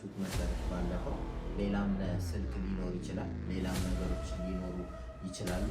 ባላችሁት መሰረት ባለፈው ሌላም ስልክ ሊኖር ይችላል፣ ሌላም ነገሮች ሊኖሩ ይችላሉ።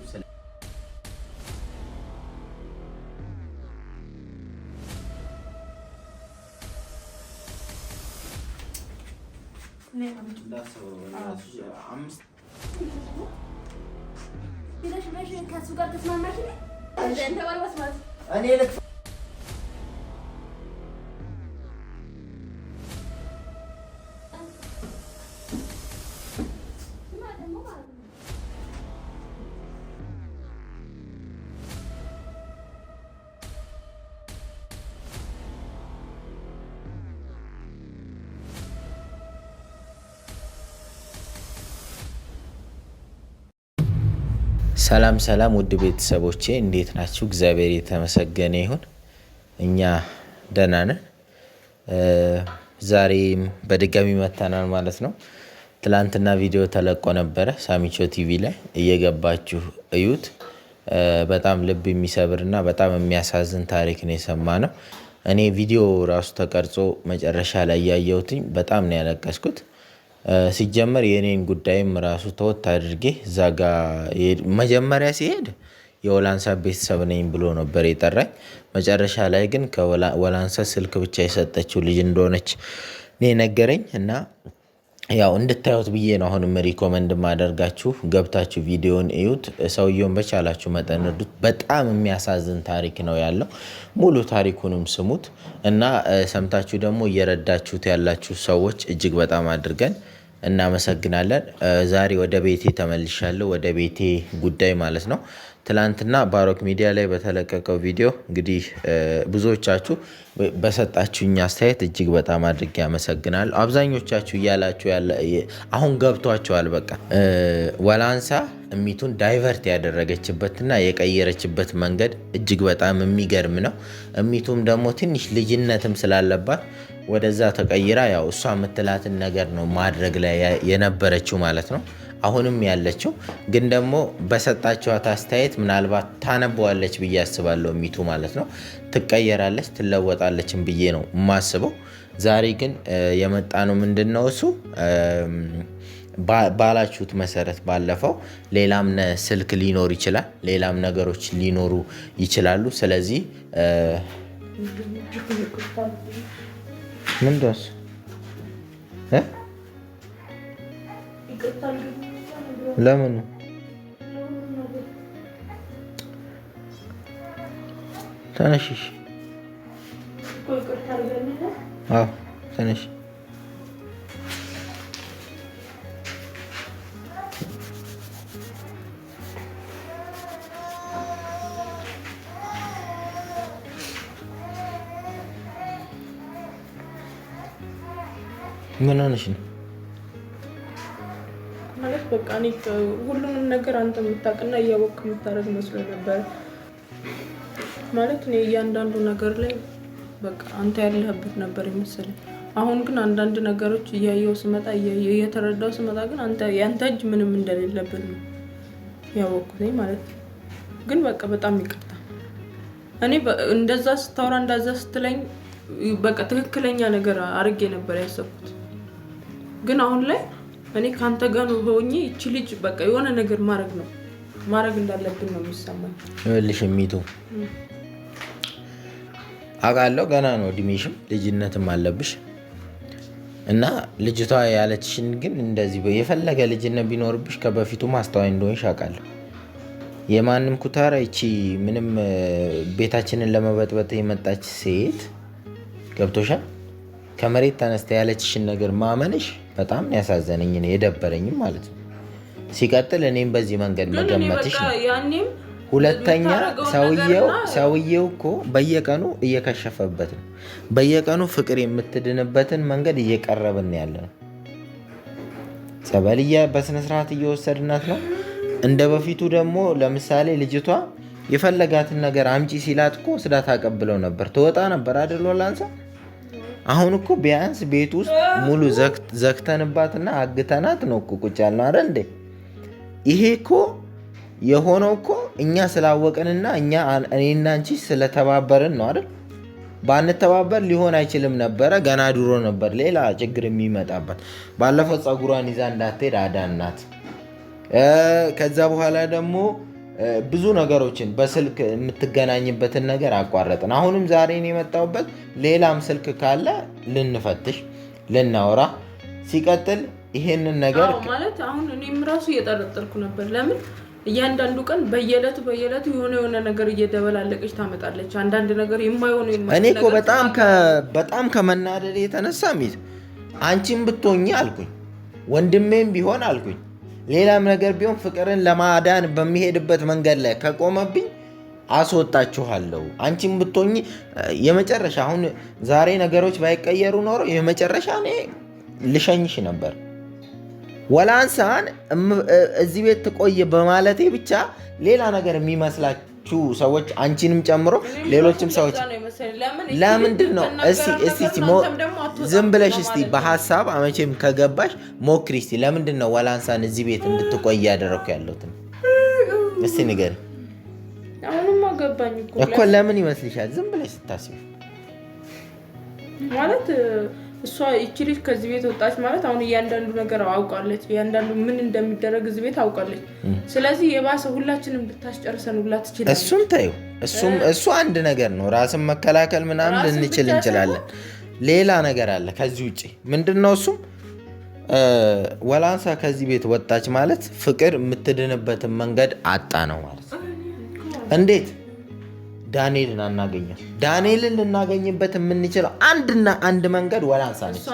ሰላም ሰላም ውድ ቤተሰቦቼ እንዴት ናችሁ? እግዚአብሔር የተመሰገነ ይሁን። እኛ ደህና ነን። ዛሬም በድጋሚ መጥተናል ማለት ነው። ትላንትና ቪዲዮ ተለቆ ነበረ ሳሚቾ ቲቪ ላይ እየገባችሁ እዩት። በጣም ልብ የሚሰብርና በጣም የሚያሳዝን ታሪክ ነው የሰማነው። እኔ ቪዲዮ ራሱ ተቀርጾ መጨረሻ ላይ ያየሁትኝ በጣም ነው ያለቀስኩት። ሲጀመር የኔን ጉዳይም ራሱ ተወት አድርጌ ዛጋ መጀመሪያ ሲሄድ የወላንሳ ቤተሰብ ነኝ ብሎ ነበር የጠራኝ። መጨረሻ ላይ ግን ከወላንሳ ስልክ ብቻ የሰጠችው ልጅ እንደሆነች ነው ነገረኝ። እና ያው እንድታዩት ብዬ ነው አሁንም ሪኮመንድ ማደርጋችሁ። ገብታችሁ ቪዲዮን እዩት። ሰውየውን በቻላችሁ መጠን እርዱት። በጣም የሚያሳዝን ታሪክ ነው ያለው። ሙሉ ታሪኩንም ስሙት እና ሰምታችሁ ደግሞ እየረዳችሁት ያላችሁ ሰዎች እጅግ በጣም አድርገን እናመሰግናለን። ዛሬ ወደ ቤቴ ተመልሻለሁ። ወደ ቤቴ ጉዳይ ማለት ነው። ትላንትና ባሮክ ሚዲያ ላይ በተለቀቀው ቪዲዮ እንግዲህ ብዙዎቻችሁ በሰጣችሁኝ አስተያየት እጅግ በጣም አድርጌ አመሰግናለሁ። አብዛኞቻችሁ እያላችሁ አሁን ገብቷቸዋል። በቃ ወላንሳ እሚቱን ዳይቨርት ያደረገችበትና የቀየረችበት መንገድ እጅግ በጣም የሚገርም ነው። እሚቱም ደግሞ ትንሽ ልጅነትም ስላለባት ወደዛ ተቀይራ ያው እሷ የምትላትን ነገር ነው ማድረግ ላይ የነበረችው ማለት ነው። አሁንም ያለችው ግን ደግሞ በሰጣችኋት አስተያየት ምናልባት ታነበዋለች ብዬ አስባለሁ። እሚቱ ማለት ነው ትቀየራለች፣ ትለወጣለችም ብዬ ነው የማስበው። ዛሬ ግን የመጣ ነው ምንድነው እሱ ባላችሁት መሰረት ባለፈው ሌላም ስልክ ሊኖር ይችላል፣ ሌላም ነገሮች ሊኖሩ ይችላሉ። ስለዚህ ምን ደስ ለምን ተነሽሽ? አዎ ተነሽ። ምን ሆነሽ ነው? ማለት በቃ እኔ ሁሉንም ነገር አንተ የምታውቅና እያወቅህ የምታደርግ መስሎ ነበር። ማለት እኔ እያንዳንዱ ነገር ላይ በቃ አንተ ያለህበት ነበር የመሰለኝ። አሁን ግን አንዳንድ ነገሮች እያየው ስመጣ እየተረዳው ስመጣ ግን ያንተ እጅ ምንም እንደሌለበት ነው ያወቅኩት ማለት ነው። ግን በቃ በጣም ይቅርታ። እኔ እንደዛ ስታወራ እንደዛ ስትለኝ በቃ ትክክለኛ ነገር አድርጌ ነበር ያሰብኩት። ግን አሁን ላይ እኔ ካንተ ጋር ነው ሆኜ እቺ ልጅ በቃ የሆነ ነገር ማድረግ እንዳለብን ነው የሚሰማኝ። እልሽ እሚቱ አውቃለሁ ገና ነው እድሜሽም ልጅነትም አለብሽ እና ልጅቷ ያለችሽን ግን እንደዚህ የፈለገ ልጅነት ቢኖርብሽ ከበፊቱ ማስተዋይ እንደሆንሽ አውቃለሁ። የማንም ኩታራ እቺ ምንም ቤታችንን ለመበጥበጥ የመጣች ሴት ገብቶሻል። ከመሬት ተነስተ ያለችሽን ነገር ማመንሽ በጣም ያሳዘነኝ ነው የደበረኝም ማለት ነው። ሲቀጥል እኔም በዚህ መንገድ መገመትሽ ነው። ሁለተኛ ሰውየው እኮ በየቀኑ እየከሸፈበት ነው። በየቀኑ ፍቅር የምትድንበትን መንገድ እየቀረብን ያለ ነው። ጸበል በስነስርዓት እየወሰድናት ነው። እንደ በፊቱ ደግሞ ለምሳሌ ልጅቷ የፈለጋትን ነገር አምጪ ሲላት እኮ ስዳት አቀብለው ነበር፣ ትወጣ ነበር አይደል ወላንሳ። አሁን እኮ ቢያንስ ቤት ውስጥ ሙሉ ዘግተንባትና አግተናት ነው እኮ ቁጭ ያልነው አይደል እንዴ? ይሄ እኮ የሆነው እኮ እኛ ስላወቅንና እኔና አንቺ ስለተባበርን ነው አይደል? ባንተባበር ሊሆን አይችልም ነበረ። ገና ድሮ ነበር ሌላ ችግር የሚመጣበት። ባለፈው ፀጉሯን ይዛ እንዳትሄድ አዳናት። ከዛ በኋላ ደግሞ ብዙ ነገሮችን በስልክ የምትገናኝበትን ነገር አቋረጥን። አሁንም ዛሬን የመጣሁበት ሌላም ስልክ ካለ ልንፈትሽ ልናወራ። ሲቀጥል ይሄንን ነገር ማለት አሁን እኔም ራሱ እየጠረጠርኩ ነበር። ለምን እያንዳንዱ ቀን በየዕለቱ የሆነ ነገር እየደበላለቀች ታመጣለች። አንዳንድ ነገር የማይሆኑ እኔ እኮ በጣም ከመናደድ የተነሳ ሚት አንቺም ብትሆኚ አልኩኝ፣ ወንድሜም ቢሆን አልኩኝ፣ ሌላም ነገር ቢሆን ፍቅርን ለማዳን በሚሄድበት መንገድ ላይ ከቆመብኝ አስወጣችኋለሁ። አንቺም ብትሆኚ የመጨረሻ አሁን ዛሬ ነገሮች ባይቀየሩ ኖሮ የመጨረሻ እኔ ልሸኝሽ ነበር። ወላንሳን እዚህ ቤት ትቆይ በማለቴ ብቻ ሌላ ነገር የሚመስላችሁ ሰዎች አንቺንም ጨምሮ ሌሎችም ሰዎች ለምንድን ነው ዝም ብለሽ እስቲ በሀሳብ መቼም ከገባሽ ሞክሪ እስቲ። ለምንድን ነው ወላንሳን እዚህ ቤት እንድትቆይ እያደረኩ ያለሁት? እስቲ ንገሪ እኮ ለምን ይመስልሻል? ዝም ብለሽ ስታስቢ ማለት እሷ ይቺ ልጅ ከዚህ ቤት ወጣች ማለት አሁን እያንዳንዱ ነገር አውቃለች። እያንዳንዱ ምን እንደሚደረግ እዚህ ቤት አውቃለች። ስለዚህ የባሰ ሁላችንም ብታስጨርሰን ሁላ ትችላለች። እሱም ታዩ እሱ አንድ ነገር ነው። ራስን መከላከል ምናምን ልንችል እንችላለን። ሌላ ነገር አለ ከዚህ ውጭ ምንድነው? እሱም ወላንሳ ከዚህ ቤት ወጣች ማለት ፍቅር የምትድንበትን መንገድ አጣ ነው ማለት። እንዴት ዳንኤልን አናገኘም? ዳንኤልን ልናገኝበት የምንችለው አንድና አንድ መንገድ ወላንሳ ነች።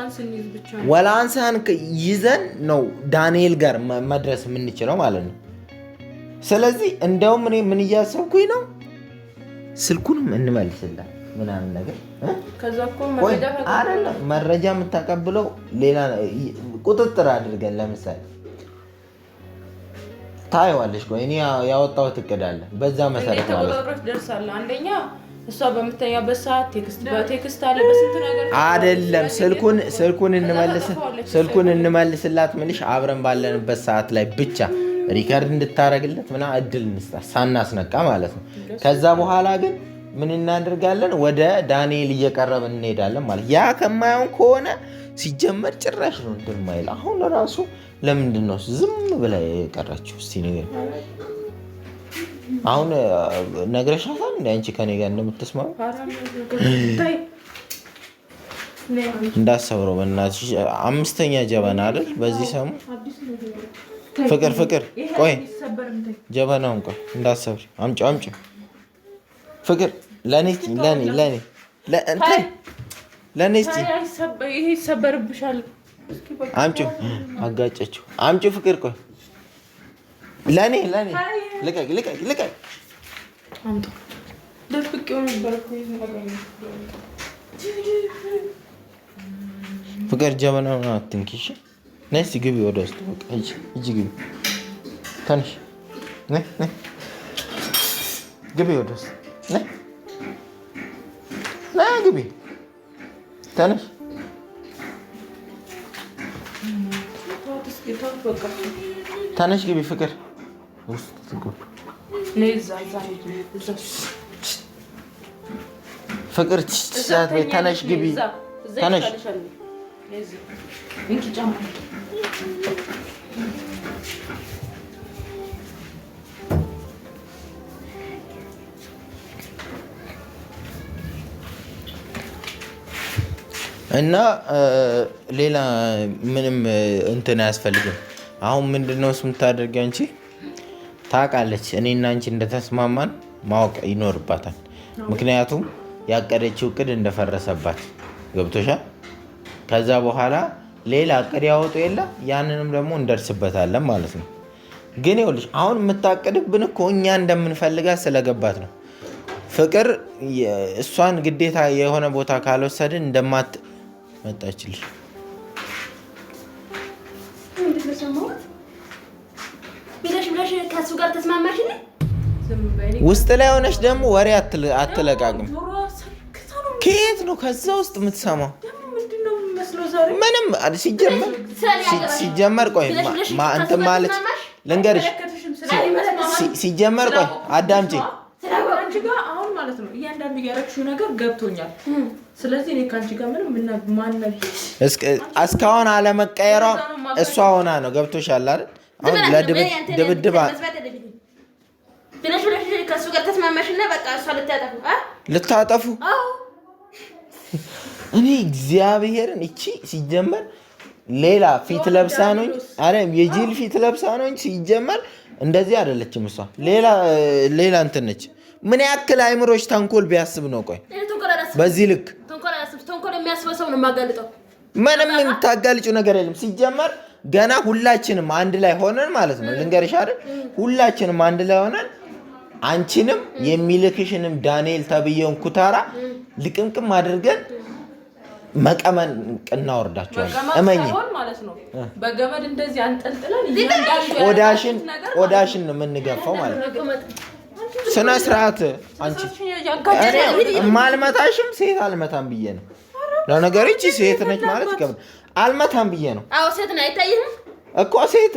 ወላንሳን ይዘን ነው ዳንኤል ጋር መድረስ የምንችለው ማለት ነው። ስለዚህ እንደውም እኔ ምን እያሰብኩኝ ነው፣ ስልኩንም እንመልስላት ምናምን ነገር መረጃ የምታቀብለው ሌላ ቁጥጥር አድርገን ለምሳሌ ታይዋለሽ። ቆይ እኔ ያወጣሁት እቅድ አለ። በዛ መሰረት ማለት ደርሳለህ። አንደኛ እሷ በምትተኛበት ሰዓት በቴክስት አለ በስንት ነገር አይደለም። ስልኩን እንመልስላት ምልሽ አብረን ባለንበት ሰዓት ላይ ብቻ ሪከርድ እንድታረግለት ምና እድል እንስጣት ሳናስነቃ ማለት ነው። ከዛ በኋላ ግን ምን እናደርጋለን? ወደ ዳንኤል እየቀረብን እንሄዳለን ማለት። ያ ከማይሆን ከሆነ ሲጀመር ጭራሽ ነው እንትን ማይል። አሁን ራሱ ለምንድን ነው ዝም ብላ የቀራችው? እስቲ ነገር አሁን ነግረሻታል እንደ አንቺ ከኔ ጋር እንደምትስማሙ? እንዳሰብረው በእናትሽ 5ኛ ጀበና አይደል በዚህ ሰሙ። ፍቅር ቆይ ጀበናውን ቆይ እንዳሰብሪ አምጪ ፍቅር ለኔ ይሄ ይሰበርብሻል። አምጪው አጋጨችው። አምጪው ፍቅር ቆይ ለኔ ልቀቅ ፍቅር ጀበናውን አትንኪሽ። ነይ እስኪ ግቢ ወደ ውስጥ በቃ ሂጂ ግቢ። ተነሽ ግቢ ወደ ውስጥ ነይ ግቢ ተነሽ ተነሽ ግቢ ፍቅር ውስጥ ፍቅር ትሳት ቤት ተነሽ ግቢ ተነሽ እና ሌላ ምንም እንትን አያስፈልግም። አሁን ምንድነው የምታደርገው? አንቺ ታውቃለች እኔና አንቺ እንደተስማማን ማወቅ ይኖርባታል። ምክንያቱም ያቀደችው እቅድ እንደፈረሰባት ገብቶሻል። ከዛ በኋላ ሌላ እቅድ ያወጡ የለ ያንንም ደግሞ እንደርስበታለን ማለት ነው። ግን ይኸውልሽ አሁን የምታቅድብን እኮ እኛ እንደምንፈልጋት ስለገባት ነው። ፍቅር እሷን ግዴታ የሆነ ቦታ ካልወሰድን እንደማት መጣችልሽ ከሱ ጋር ተስማማሽ? ውስጥ ላይ ሆነሽ ደግሞ ወሬ አትለቃቅም። ከየት ነው ከዛ ውስጥ የምትሰማው? ምንም ሲጀመር ቆይ እንትን ማለት ልንገርሽ። ሲጀመር ቆይ አዳምጪ። አሁን ማለት ነው እያንዳንዱ ያረክሽው ነገር ገብቶኛል። ስለዚህ እኔ ካንቺ ጋር ምንም ማነብ እስካሁን አለመቀየሯ እሷ ሆና ነው። ገብቶሻል አይደል? አሁን ለድብድብ ከሱ ጋር ተስማማሽና በቃ እሷ ልታጠፉ እኔ እግዚአብሔርን እቺ ሲጀመር ሌላ ፊት ለብሳ ነው አረ የጂል ፊት ለብሳ ነው ሲጀመር እንደዚህ አይደለችም። እሷ ሌላ እንትን ነች። ምን ያክል አይምሮሽ ተንኮል ቢያስብ ነው? ቆይ በዚህ ልክ ተንኮል የሚያስበው ሰው ነው የማጋልጠው። ምንም የምታጋልጪው ነገር የለም። ሲጀመር ገና ሁላችንም አንድ ላይ ሆነን ማለት ነው ልንገርሽ አይደል? ሁላችንም አንድ ላይ ሆነን አንቺንም የሚልክሽንም ዳንኤል ተብየውን ኩታራ ልቅምቅም አድርገን መቀመን እናወርዳቸዋለን። እመኝ ማለት ነው። በገመድ እንደዚህ አንጠልጥለን ቆዳሽን ነው የምንገፋው ማለት ነው። ስነ ስርዓት አንቺ ማልመታሽም ሴት አልመታም ብዬ ነው። ለነገሩ እቺ ሴት ነች ማለት ይከብዳል። አልመታም ብዬ ነው። አዎ ሴት ነኝ አይታይም እኮ ሴት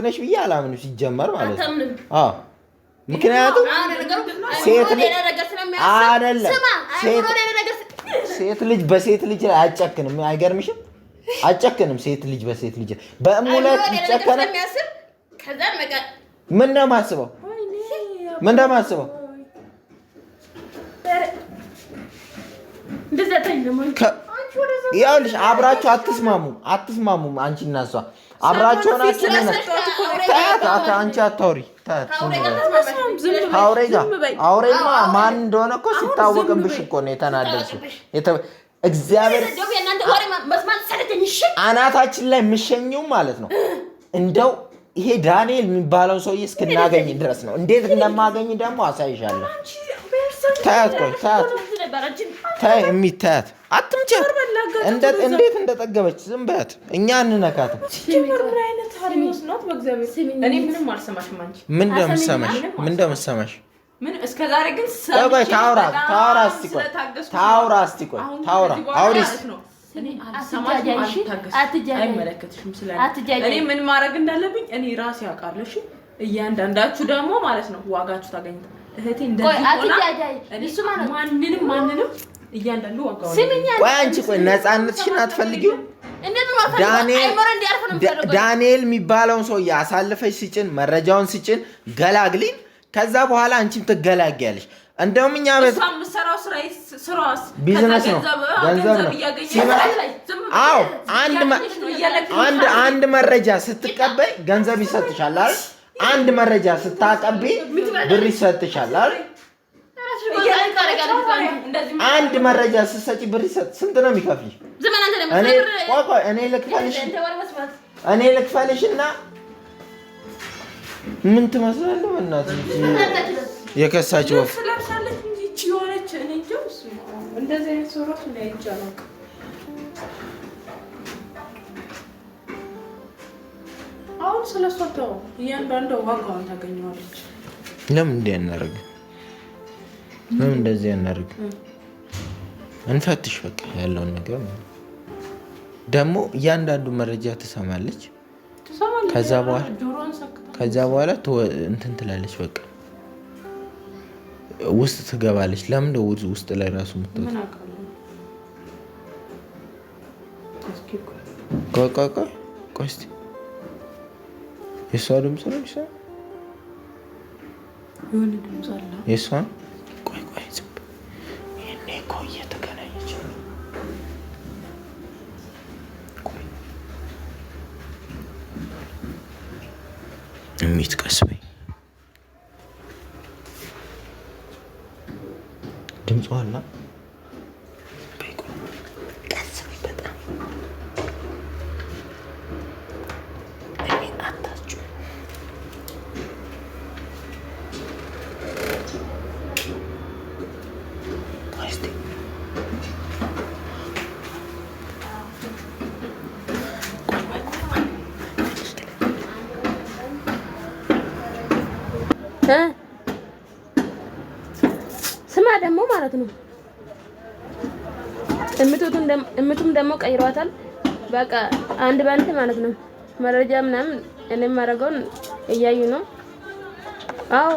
ነች ብዬ አላምንም ሲጀመር ማለት ነው። አዎ ምክንያቱም ሴት ልጅ አይደለም ሴት ልጅ በሴት ልጅ ላይ አጨክንም። አይገርምሽም? አጨክንም። ሴት ልጅ በሴት ልጅ በእሙለት ይጨከነ። ምን እንደማስበው ይኸውልሽ፣ አብራችሁ አትስማሙም። አንቺ እና እሷ አብራችሁ ናችሁ። አንቺ አታውሪ። አውሬማ ማን እንደሆነ እኮ ሲታወቅብሽ እኮ ነው የተናደድሽው። እግዚአብሔር አናታችን ላይ የምሸኘው ማለት ነው። እንደው ይሄ ዳንኤል የሚባለው ሰውዬ እስክናገኝ ድረስ ነው። እንዴት እንደማገኝ ደግሞ አሳይሻለሁ። ታያት የሚታያት አትምቻት። እንዴት እንደጠገበች ዝም በያት። እኛ እንነካትም። ምን እንደምትሰማሽ እስከዛሬ ግን ታውራ እስቲ ቆይ አውሪስ አይመለከትሽም። እኔ ምን ማድረግ እንዳለብኝ እኔ ራሴ አውቃለሁ። እያንዳንዳችሁ ደግሞ ማለት ነው ዋጋችሁ ታገኙት። እህቴ እንደዚህ ሆና ማንንም እያንዳንዱ ዋጋው ቆይ አንቺ ቆይ ነፃነትሽን አትፈልጊው? ዳንኤል የሚባለውን ሰው አሳልፈሽ ስጭን፣ መረጃውን ስጭን፣ ገላግሊን። ከዛ በኋላ አንቺም ትገላጊያለሽ። እንደውም እኛ ቤት ቢዝነስ ነው፣ ገንዘብ ነው። አዎ አንድ መረጃ ስትቀበይ ገንዘብ ይሰጥሻል አይደል? አንድ መረጃ ስታቀበይ ብር ይሰጥሻል አይደል? አንድ መረጃ ስትሰጪ ብር ይሰጥ። ስንት ነው የሚከፍልሽ? እኔ ልክፈልሽና ምን ትመስላለህ? እናትህ የከሳች ወፍ ስለብሳለች እንጂ እቺ የሆነች እኔ እንጃ። እንደዚህ አይነት ሰው ራሱ ላይ ይቻላል። አሁን ስለሷ ተው፣ እያንዳንዷ ዋጋዋን ታገኘዋለች። ለምን እንደዚህ ያናርግ? እንፈትሽ በቃ ያለውን ነገር ደግሞ እያንዳንዱ መረጃ ትሰማለች። ከዛ በኋላ እንትን ትላለች። በቃ ውስጥ ትገባለች። ለምን ውስጥ ላይ ራሱ የምትወጣ? ቆይ እስኪ የእሷ ድምፅ ነው የሚሰማው? የእሷ ቆይ ዝም በል። ይሄኔ እኮ እየተገናኘች ነው። ቀስ በይ። ድምጿ አላ ቀስ በይ። በጣም አታችሁ ስማ ደግሞ ማለት ነው እምቱም ደግሞ ቀይሯታል። በቃ አንድ ባንድ ማለት ነው። መረጃ ምናምን እኔ ማረጋውን እያዩ ነው። አዎ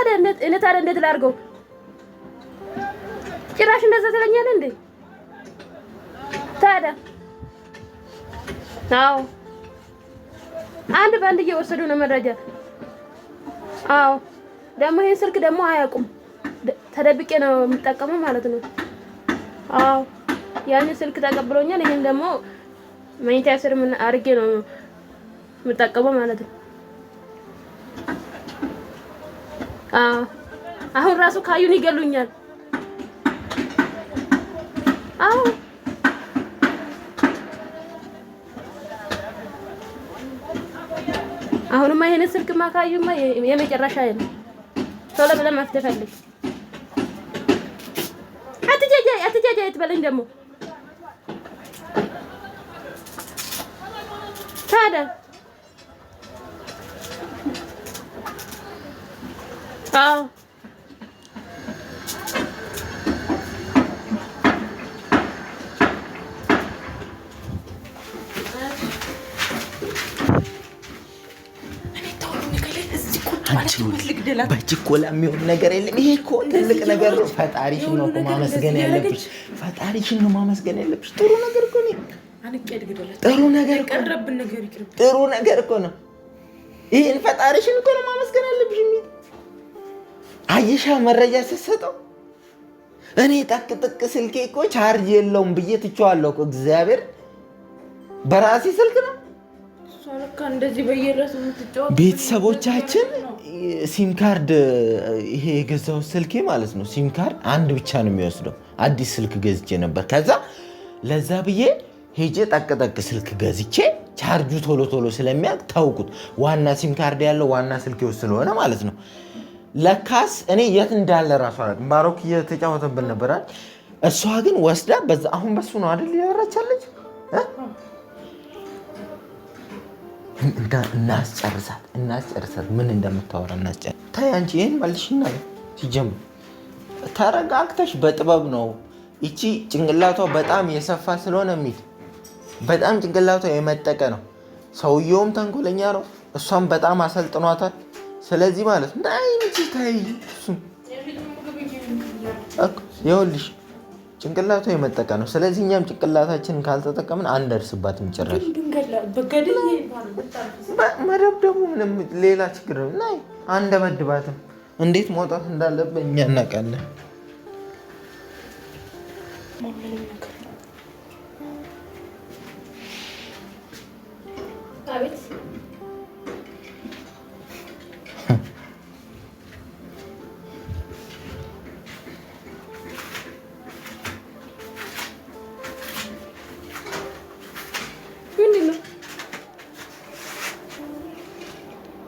ታዲያ እንዴት ላድርገው? ጭራሽ እንደዛ ትለኛለህ እንዴ? ታዲያ አዎ አንድ ባንድ እየወሰዱ ነው መረጃ። አዎ ደግሞ ይሄን ስልክ ደግሞ አያውቁም። ተደብቄ ነው የምጠቀመው ማለት ነው። አዎ ያን ስልክ ተቀብሎኛል። ይሄን ደግሞ መኝታ ስር ምን አድርጌ ነው የምጠቀመው ማለት ነው። አዎ አሁን ራሱ ካዩን ይገሉኛል። አዎ አሁንማ ይሄን ስልክማ ካዩማ የመጨረሻ ነው። ቶሎ ብለህ መፍትሄ ፈልግ። አትጃጃይ ትበለኝ ደግሞ ታዲያ። አዎ በችኮላ የሚሆን ነገር የለም። ይሄ እኮ ትልቅ ነገር ነው። ፈጣሪሽን ነው ማመስገን ያለብሽ። ፈጣሪሽን ነው ማመስገን ያለብሽ። ጥሩ ነገር እኮ ነው። ጥሩ ነገር እኮ ነው። ይሄን ፈጣሪሽን እኮ ነው ማመስገን ያለብሽ። አየሻ መረጃ ስትሰጠው እኔ ጠቅ ስልኬ እኮ ቻርጅ የለውም ብዬ ትቼዋለሁ እኮ እግዚአብሔር በራሴ ስልክ ነው። ቤተሰቦቻችን ሲም ካርድ ይሄ የገዛው ስልኬ ማለት ነው። ሲም ካርድ አንድ ብቻ ነው የሚወስደው። አዲስ ስልክ ገዝቼ ነበር። ከዛ ለዛ ብዬ ሄጄ ጠቅ ስልክ ገዝቼ ቻርጁ ቶሎ ስለሚያልቅ ተውኩት። ዋና ሲም ካርድ ያለው ዋና ስልኬ ውስጥ ስለሆነ ማለት ነው። ለካስ እኔ የት እንዳለ ራሱ አላውቅም። ባሮክ እየተጫወተብን ነበራል። እሷ ግን ወስዳ በዛ አሁን በሱ ነው አይደል ያወራቻለች። እናስጨርሳት ምን እንደምታወራ እናስጨርሳት። ታይ አንቺ ይሄን መልሽና ሲጀምር ተረጋግተሽ በጥበብ ነው። እቺ ጭንቅላቷ በጣም የሰፋ ስለሆነ በጣም ጭንቅላቷ የመጠቀ ነው። ሰውየውም ተንኮለኛ ነው። እሷም በጣም አሰልጥኗታል። ስለዚህ ማለት ናይ እንጂ ታይ ይኸውልሽ ጭንቅላቷ የመጠቀ ነው። ስለዚህ እኛም ጭንቅላታችንን ካልተጠቀምን አንደርስባትም ጭራሽ። መደብደቡ ምንም ሌላ ችግር ነው። ናይ አንደበድባትም። እንዴት መውጣት እንዳለብን እኛ እናውቃለን።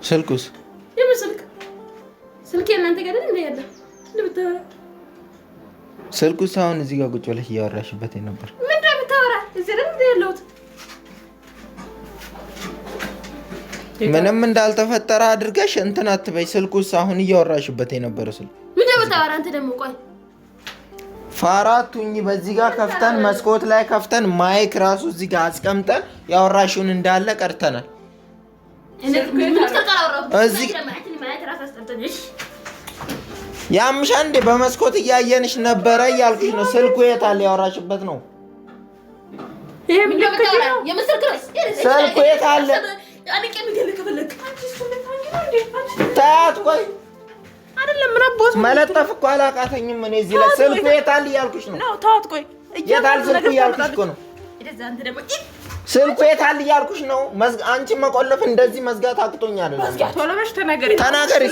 ስልኩስ ስልክ እናንተ ጋር እንደ ያለ ልብታወራ ስልኩስ አሁን እዚህ ጋር ቁጭ ብለሽ እያወራሽበት ነበር። ምን እንደምታወራ እዚህ ላይ እንደ ያለሁት ምንም እንዳልተፈጠረ አድርገሽ እንትን አትበይ። ስልኩስ አሁን እያወራሽበት የነበረው ስልክ ምን እንደምታወራ አንተ ደግሞ ቆይ ፋራቱኝ። በዚህ ጋር ከፍተን መስኮት ላይ ከፍተን ማይክ ራሱ እዚህ ጋር አስቀምጠን ያወራሽውን እንዳለ ቀርተናል። ያምሻ እንዴ በመስኮት እያየንሽ ነበረ እያልኩሽ ነው። ስልኩ የት አለ? ያወራሽበት ነው። ስልኩ የት አለ? ታያት ቆይ መለጠፍ እኮ አላቃተኝም እኔ እዚህ ላይ ስልኩ የት አለ እያልኩሽ ነው። የት አለ ስልኩ እያልኩሽ እኮ ነው። ስልኩ የት አለ እያልኩሽ ነው። አንቺ መቆለፍ እንደዚህ መዝጋት አቅቶኛል። ተናገሪ።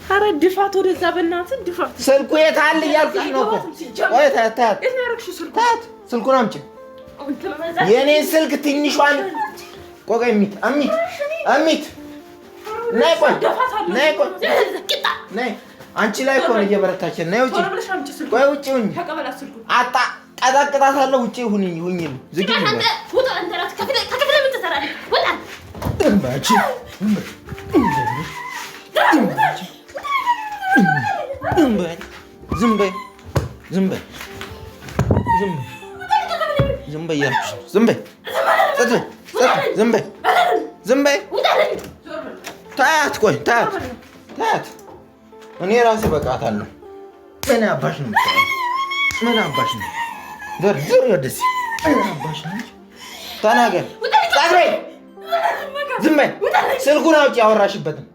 ኧረ ድፋት ወደዛ በእናትህ ድፋት። ስልኩ የት አለ እያልኩሽ ነው እኮ። ቆይ ታያት ስልኩን አምጪ። የኔን ስልክ ትንሿን ቆይ እሚት ነይ ቆይ ነይ አንቺ ላይ እኮ ነው እየበረታችን። ነይ ውጪ። ቆይ ውጪ ሁኚ። ቀጣቅጣታለሁ። ውጪ ሁኚ ዝጊ ነው። ዝም በይ ታያት ቆይ ታያት እኔ ራሴ በቃታለሁ። ምን አባሽ ነው የምትለው? ምን አባሽ ነው? ዞር ወደዚ ምን አባሽ ነው? ተናገር። ዝም በይ። ስልኩን አውጪ። ያወራሽበትን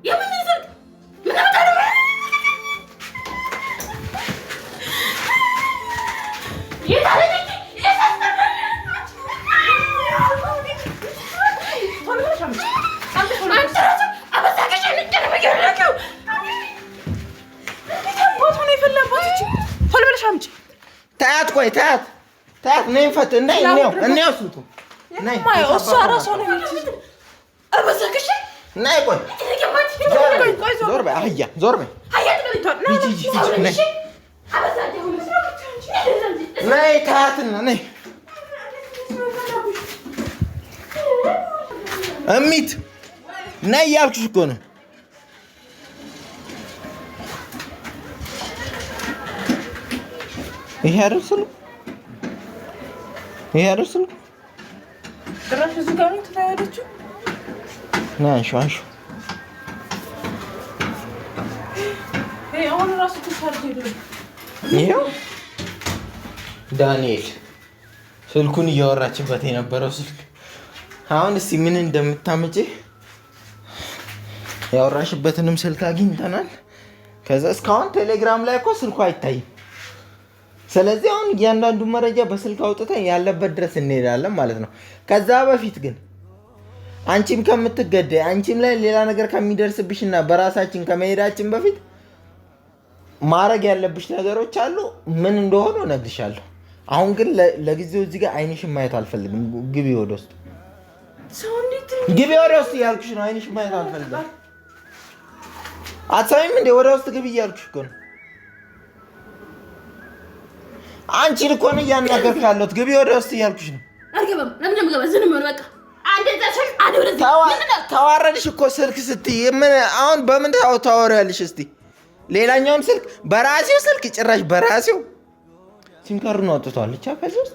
ታያት ቆይ ታያት ነይ ፈት ነይ ነው ስልኩ ነይ እሷ ራሷ ነው የምትይዘው። ነይ ቆይ ዞር በይ አህያ ዞር በይ ነይ ታያትና ነይ እሚት ነይ እያልኩሽ እኮ ነው። ይሄ አይደል ስልኩ? ጭራሽ እዚህ ጋር ነው ተታያለችው። አንሹ አሁን ራሱ ተሳርጅ ይደል ይሄው ዳንኤል ስልኩን እያወራችበት የነበረው ስልክ አሁን እስቲ ምን እንደምታመጪ ያወራሽበትንም ስልክ አግኝተናል። ከዛ እስካሁን ቴሌግራም ላይ እኮ ስልኩ አይታይም። ስለዚህ አሁን እያንዳንዱ መረጃ በስልክ አውጥተን ያለበት ድረስ እንሄዳለን ማለት ነው። ከዛ በፊት ግን አንቺም ከምትገደይ አንቺም ላይ ሌላ ነገር ከሚደርስብሽና በራሳችን ከመሄዳችን በፊት ማድረግ ያለብሽ ነገሮች አሉ። ምን እንደሆነ እነግርሻለሁ። አሁን ግን ለጊዜው እዚህ ጋር አይንሽን ማየት አልፈልግም። ግቢ ወደ ውስጥ እያልኩሽ ነው። አይንሽን ማየት አልፈልግም። አትሰሚም እንዴ? ወደ ውስጥ ግቢ እያልኩሽ እኮ ነው። አንቺን እኮ ነው እያናገርኩ ያለሁት። ግቢ ወደ ውስጥ እያልኩሽ ነው። ተዋረድሽ እኮ ስልክ ስትይ አሁን በምን ታወሪያለሽ? እስቲ ሌላኛውም ስልክ በራሴው ስልክ ጭራሽ በራሴው ሲም ካርዱን አውጥቷለች። ከዚህ ውስጥ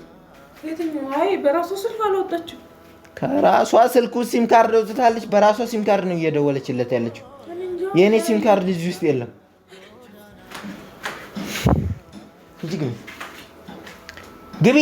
በራሷ ስልክ አልወጣችም። ከራሷ ስልክ ውስጥ ሲም ካርድ አውጥታለች። በራሷ ሲም ካርድ ነው እየደወለችለት ያለችው። የእኔ ሲም ካርድ እዚህ ውስጥ የለም። ግቢ